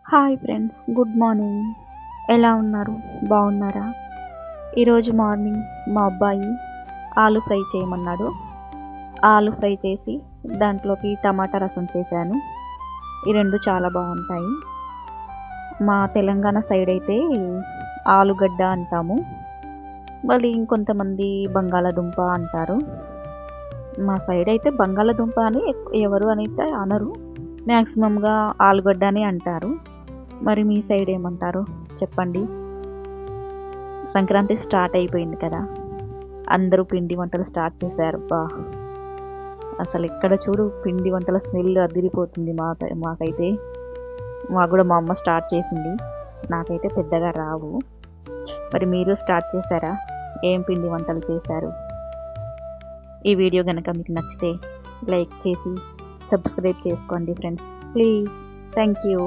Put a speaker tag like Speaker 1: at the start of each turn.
Speaker 1: Hi friends, good morning. ఎలా ఉన్నారు? బాగున్నారా? ఈరోజు మార్నింగ్ మా అబ్బాయి ఆలు ఫ్రై చేయమన్నాడు. ఆలు ఫ్రై చేసి దాంట్లోకి టమాటా రసం చేశాను. ఈ రెండు చాలా బాగుంటాయి. మా తెలంగాణ సైడ్ అయితే ఆలుగడ్డ అంటాము, మళ్ళీ ఇంకొంతమంది బంగాళాదుంప అంటారు. మా సైడ్ అయితే బంగాళాదుంప అని ఎవరు అయితే అనరు, మ్యాక్సిమంగా ఆలుగడ్డ అని అంటారు. మరి మీ సైడ్ ఏమంటారో చెప్పండి. సంక్రాంతి స్టార్ట్ అయిపోయింది కదా, అందరూ పిండి వంటలు స్టార్ట్ చేశారు. అసలు ఎక్కడ చూడు పిండి వంటల స్మెల్ అదిరిపోతుంది. మాకైతే మాకు కూడా మా అమ్మ స్టార్ట్ చేసింది. నాకైతే పెద్దగా రావు. మరి మీరు స్టార్ట్ చేశారా? ఏం పిండి వంటలు చేశారు? ఈ వీడియో కనుక మీకు నచ్చితే లైక్ చేసి సబ్స్క్రైబ్ చేసుకోండి ఫ్రెండ్స్, ప్లీజ్. Thank you.